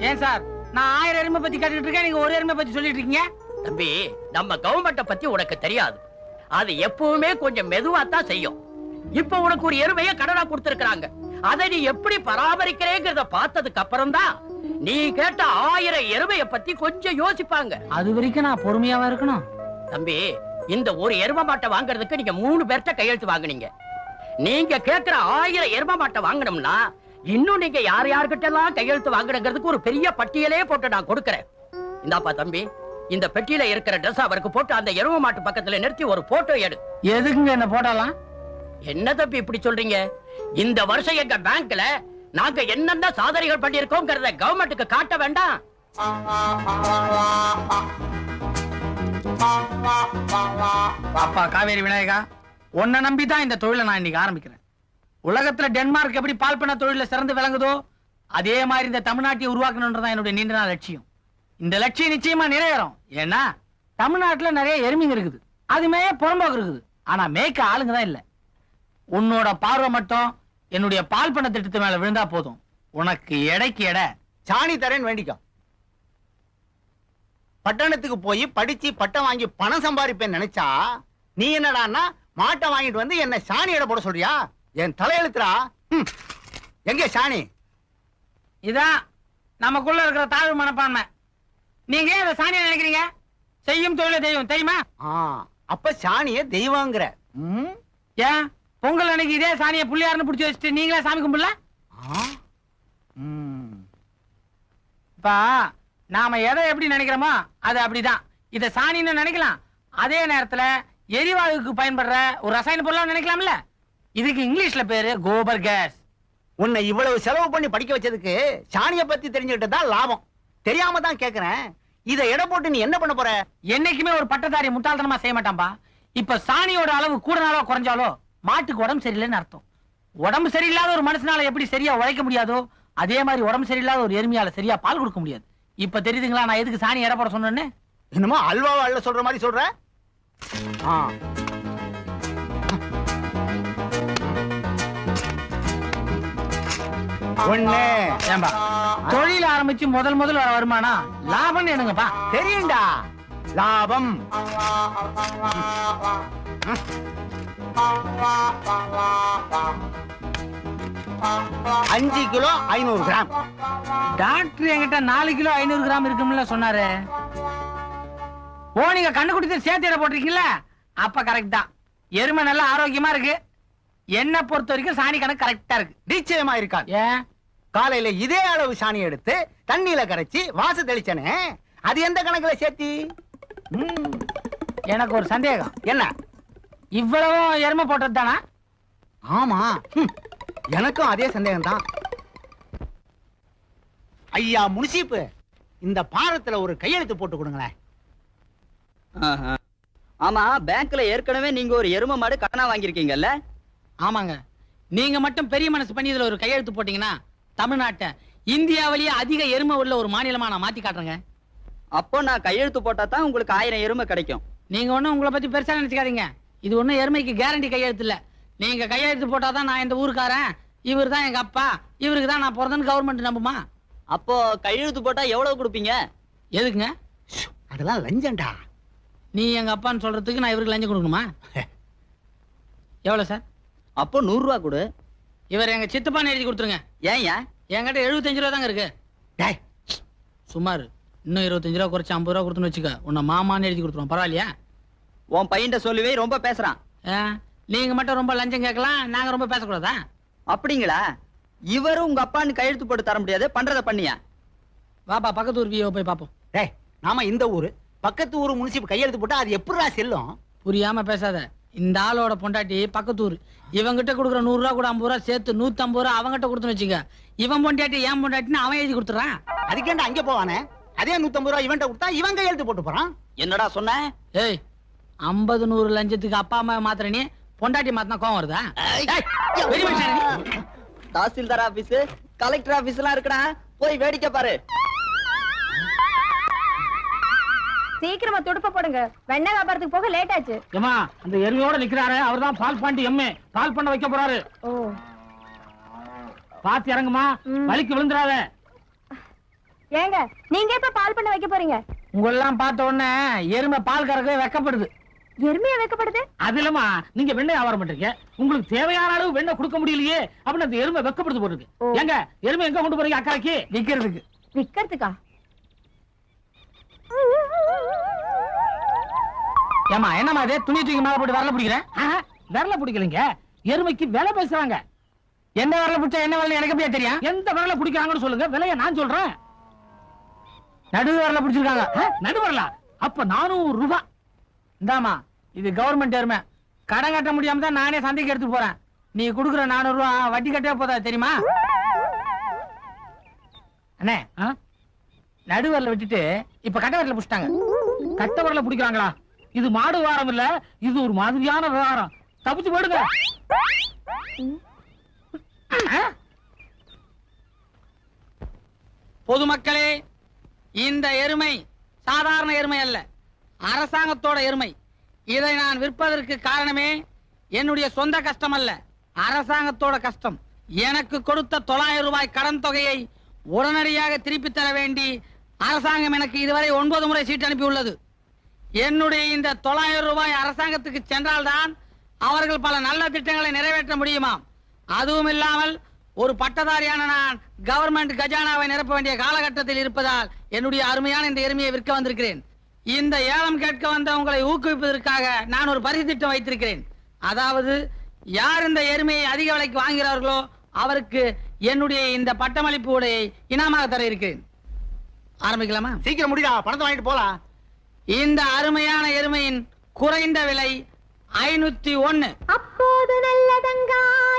ஏன் சார், நான் 1000 எருமை பத்தி கேட்டுட்டு இருக்கேன், நீங்க ஒரு எருமை பத்தி சொல்லிட்டு இருக்கீங்க. தம்பி, நம்ம கவர்மெண்ட பத்தி உனக்கு தெரியாது. அது எப்பவுமே கொஞ்சம் மெதுவா தான் செய்யும். இப்ப உனக்கு ஒரு எருமையை கடனா கொடுத்திருக்காங்க. அதை நீ எப்படி பராமரிக்கிறேங்கிறத பார்த்ததுக்கு அப்புறம் தான் நீ கேட்ட 1000 எருமையை பத்தி கொஞ்சம் யோசிப்பாங்க. அது வரைக்கும் நான் பொறுமையாவா இருக்கணும்? தம்பி, இந்த ஒரு எருமை மாட்டை வாங்குறதுக்கு நீங்க 3 பேர்ட்ட கையெழுத்து வாங்குனீங்க. நீங்க கேட்கிற 1000 எருமை மாட்டை வாங்கணும்னா இன்னும் நீங்க யார்கிட்ட எல்லாம் கையெழுத்து வாங்கணுங்கிறதுக்கு ஒரு பெரிய பட்டியலே போட்டு நான் கொடுக்கிறேன். இந்தாப்பா தம்பி, இந்த பெட்டியில இருக்கிற ட்ரெஸ் அவருக்கு போட்டு அந்த எருமை மாட்டு பக்கத்துல நிறுத்தி ஒரு போட்டோ எடு. எதுக்குங்க என்ன போடலாம்? என்ன தம்பி இப்படி சொல்றீங்க? இந்த வருஷம் எங்க பேங்க்ல நாங்க என்னென்ன சாதனைகள் பண்ணிருக்கோம்ங்கறத கவர்மெண்ட்டுக்கு காட்ட வேண்டாம்? அப்பா காவேரி விநாயகா, உன்னை நம்பிதான் இந்த தொழிலை நான் இன்னைக்கு ஆரம்பிக்கிறேன். உலகத்துல டென்மார்க் எப்படி பால் பண்ண தொழில சிறந்து விளங்குதோ அதே மாதிரி இந்த தமிழ்நாட்டை உருவாக்கணும்ன்றதான் என்னுடைய நீண்ட நாள் லட்சியம். இந்த லட்சியம் நிச்சயமா நிறைவேறும். ஏன்னா தமிழ்நாட்டுல நிறைய எருமைங்க இருக்குது, அதுமே புறம்போக்கு இருக்குது. ஆனா மேய்க்க ஆளுங்க தான் இல்ல. உன்னோட பார்வை மட்டும் என்னுடைய பால் பண்ண திட்டத்து மேல விழுந்தா போதும். உனக்கு எடைக்கு எடை சாணி தரேன்னு வேண்டிக்கோ. பட்டணத்துக்கு போய் படிச்சு பட்டம் வாங்கி பணம் சம்பாதிப்பேன் நினைச்சா நீ என்னடான்னா மாட்டை வாங்கிட்டு வந்து என்ன சாணி எடை போட சொல்றியா? என் தலையெழுத்துறா. எங்க சாணி? இதான் நமக்குள்ள இருக்கிற தாழ்வு மனப்பான்மை. நீங்க ஏன் சாணியை நினைக்கிறீங்க? செய்யும் தொழில தெய்வம் தெரியுமா? அப்ப சாணிய தெய்வங்கிற. ஏன் பொங்கல் அன்னைக்கு இதே சாணியை புள்ளியாருன்னு பிடிச்சி வச்சுட்டு நீங்களே சாமி கும்பிடல? இப்ப நாம எதை எப்படி நினைக்கிறோமோ அது அப்படிதான். இத சாணின்னு நினைக்கலாம், அதே நேரத்துல எரிவாயுக்கு பயன்படுற ஒரு ரசாயன பொருளா நினைக்கலாம்ல. இதுக்கு இங்கிலீஷ்ல பேரு கோபர் கேஸ். உன்னை இவ்வளவு செலவு பண்ணி படிக்க வச்சதுக்கு சாணிய பத்தி தெரிஞ்சுக்கிட்டு தான் லாபம். தெரியாம தான் கேக்குறேன். இத எடை போட்டு நீ என்ன பண்ண போற? என்னைக்குமே ஒரு பட்டதாரி முட்டாள்தனமா செய்ய மாட்டான்பா. இப்ப சாணியோட அளவு கூடனாலோ குறைஞ்சாலோ மாட்டுக்கு உடம்பு சரியில்லைன்னு அர்த்தம். உடம்பு சரியில்லாத ஒரு மனுஷனால எப்படி சரியா உழைக்க முடியாதோ அதே மாதிரி உடம்பு சரியில்லாத ஒரு எருமையால சரியா பால் கொடுக்க முடியாது. இப்ப தெரியுதுங்களா நான் எதுக்கு சாணி எடை போட சொன்னேன்னு? என்னமோ அல்வாவா அள்ள சொல்ற மாதிரி சொல்ற. ஒண்ணு ஏம்பா, தொழில் ஆரம்பிச்சு முதல் வர வருமானம் லாபம் என்னங்கப்பா? தெரியும்டா லாபம். 5 கிலோ 500 கிராம். டாக்டர் என்கிட்ட 4 கிலோ 500 கிராம் இருக்கும்ல சொன்னாரு. ஓ, நீங்க கண்ணுக்குட்டி சேர்த்து எடை போட்டிருக்கீங்களா? அப்ப கரெக்ட் தான். எருமை நல்லா ஆரோக்கியமா இருக்கு. என்ன பொறுத்த வரைக்கும் சாணி கணக்கு கரெக்டா இருக்கு. நிச்சயமா இருக்காது. ஏன்? காலையில இதே அளவு சாணி எடுத்து தண்ணியில கரைச்சி வாச தெளிச்சனே, அது எந்த கணக்குல சேர்த்தி? எனக்கு ஒரு சந்தேகம். என்ன? இவ்வளவு எருமை போட்டது தானா? ஆமா, எனக்கும் அதே சந்தேகம் தான். ஐயா முனிசிப்பு, இந்த பாரத்துல ஒரு கையெழுத்து போட்டு கொடுங்களேன். ஆமா, பேங்க்ல ஏற்கனவே நீங்க ஒரு எருமை மாடு கடனா வாங்கிருக்கீங்கல்ல? ஆமாங்க. நீங்க மட்டும் பெரிய மனசு பண்ணி இதுல ஒரு கையெழுத்து போட்டீங்கன்னா தமிழ்நாட்டை இந்தியாவிலேயே அதிக எருமை உள்ள ஒரு மாநிலமா நான் மாத்தி காட்டுறேங்க. அப்போ நான் கையெழுத்து போட்டா தான் உங்களுக்கு 1000 எருமை கிடைக்கும். நீங்க ஒண்ணும் உங்களை பத்தி பெருசா நினைச்சுக்காதீங்க. இது ஒண்ணும் எருமைக்கு கேரண்டி கையெழுத்து இல்ல. நீங்க கையெழுத்து போட்டாதான் நான் இந்த ஊருக்காரன், இவர் தான் எங்க அப்பா, இவருக்கு தான் நான் பிறந்தேன்னு கவர்மெண்ட் நம்புமா? அப்போ கையெழுத்து போட்டா எவ்வளவு கொடுப்பீங்க? எதுக்குங்க? அதெல்லாம் லஞ்சம்டா. நீ எங்க அப்பான்னு சொல்றதுக்கு நான் இவருக்கு லஞ்சம் கொடுக்கணுமா? எவ்வளவு சார்? அப்போ 100 ரூபா கொடு. இவர் எங்க சித்தப்பான்னு எழுதி கொடுத்துருங்க. ஏன்? என்கிட்ட 75 ரூபா தாங்க இருக்கு. சுமார் இன்னும் 25 ரூபா குறைச்சு 50 ரூபா கொடுத்துன்னு வச்சுக்க, உன்னை மாமான்னு எழுதி கொடுத்துருவோம். பரவாயில்லையா? உன் பையன்ட்ட சொல்லுவே ரொம்ப பேசுறான். நீங்க மட்டும் ரொம்ப லஞ்சம் கேட்கலாம், நாங்க ரொம்ப பேசக்கூடாதா? அப்படிங்களா? இவரும் உங்க அப்பான்னு கையெழுத்து போட்டு தர முடியாது, பண்றத பண்ணியா? வாப்பா பக்கத்து ஊர் வியோ போய் பாப்போம். டேய், நாம இந்த ஊரு பக்கத்து ஊரு முனிசிப்பு கையெழுத்து போட்டா அது எப்படிடா செல்லும்? புரியாம பேசாத. இந்த ஆளோட பொண்டாட்டி பக்கத்து ஊர். இவங்கிட்ட கொடுக்குற 100 ரூபா கூட 50 ரூபா சேர்த்து 150 ரூபா அவங்கிட்ட கொடுத்துன்னு வச்சுக்க. இவன் பொண்டாட்டி ஏன் பொண்டாட்டின்னு அவன் எழுதி கொடுத்துறான். அதுக்கேண்டா அங்கே போவானே, அதே 150 ரூபா இவன்ட்ட கொடுத்தா இவன் கையெழுத்து போட்டு போறான். என்னடா சொன்ன? ஏய், 50 100 லஞ்சத்துக்கு அப்பா அம்மா மாத்திர நீ பொண்டாட்டி மாத்தினா கோவம் வருதா? தாசில்தார் ஆபீஸ், கலெக்டர் ஆபீஸ் எல்லாம் இருக்குடா, போய் வேடிக்கை பாரு. சீக்கிரமா துடுப்ப போடுங்க, வெண்ணெய் வியாபாரத்துக்கு போக லேட் ஆச்சு. ஏமா, அந்த எருமையோட நிக்கிறாரு, அவர்தான் பால் பாண்டி எம்ஏ. பால் பண்ண வைக்க போறாரு. ஓ, பாத்து இறங்குமா, வலிக்கு விழுந்துடாத. ஏங்க நீங்க எப்ப பால் பண்ண வைக்க போறீங்க? உங்களெல்லாம் பார்த்த உடனே எருமை பால் கறக்கவே வெக்கப்படுது. எருமையா வைக்கப்படுது? அது இல்லமா, நீங்க வெண்ணெய் வியாபாரம் பண்றீங்க, உங்களுக்கு தேவையான அளவு வெண்ணெய் கொடுக்க முடியலையே அப்படின்னு அந்த எருமை வெக்கப்படுது போட்டுருக்கு. ஏங்க எருமை எங்க கொண்டு போறீங்க? அக்கறைக்கு விக்கிறதுக்கு. விக்கிறதுக்கா? ஏமா என்னமா இது துணி தூக்கி மேல போட்டு விரல பிடிக்கிறேன்? விரல பிடிக்கலீங்க, எருமைக்கு விலை பேசுறாங்க. என்ன விரல பிடிச்சா என்ன விலை எனக்கு எப்படியா தெரியும்? எந்த விரல பிடிக்கிறாங்கன்னு சொல்லுங்க, விலைய நான் சொல்றேன். நடு விரல பிடிச்சிருக்காங்க. நடு விரலா? அப்ப 400 ரூபாய். இந்தாமா, இது கவர்மெண்ட் எருமை, கடன் கட்ட முடியாம தான் நானே சந்தைக்கு எடுத்து போறேன். நீ குடுக்குற 400 ரூபாய் வட்டி கட்டவே போதா தெரியுமா? அண்ணே, நடு விரல விட்டுட்டு இப்ப கட்ட விரல பிடிச்சிட்டாங்க. கட்ட விரல பிடிக்கிறாங்களா? இது மாடு விவகாரம் இல்ல, இது ஒரு மாதிரியான விவகாரம். தப்பிச்சு போடுங்க. பொதுமக்களே, இந்த எருமை சாதாரண எருமை அல்ல, அரசாங்கத்தோட எருமை. இதை நான் விற்பதற்கு காரணமே என்னுடைய சொந்த கஷ்டம் அல்ல, அரசாங்கத்தோட கஷ்டம். எனக்கு கொடுத்த 900 ரூபாய் கடன் தொகையை உடனடியாக திருப்பி தர வேண்டி அரசாங்கம் எனக்கு இதுவரை 9 முறை சீட்டு அனுப்பியுள்ளது. என்னுடைய இந்த 900 ரூபாய் அரசாங்கத்துக்கு சென்றால்தான் அவர்கள் பல நல்ல திட்டங்களை நிறைவேற்ற முடியுமாம். அதுவும் இல்லாமல் ஒரு பட்டதாரியான நான் கவர்மெண்ட் கஜானாவை நிரப்ப வேண்டிய காலகட்டத்தில் இருப்பதால் என்னுடைய அருமையான இந்த எருமையை விற்க வந்திருக்கிறேன். இந்த ஏலம் கேட்க வந்த உங்களை ஊக்குவிப்பதற்காக நான் ஒரு பரிசு திட்டம் வைத்திருக்கிறேன். அதாவது யார் இந்த எருமையை அதிக விலைக்கு வாங்குகிறார்களோ அவருக்கு என்னுடைய இந்த பட்டமளிப்பு உடையை இனாமாக தர இருக்கிறேன். ஆரம்பிக்கலாமா? சீக்கிரம் முடிடா, பணத்தை வாங்கிட்டு போலாம். இந்த அருமையான எருமையின் குறைந்த விலை 501. அப்போது நல்லதங்கா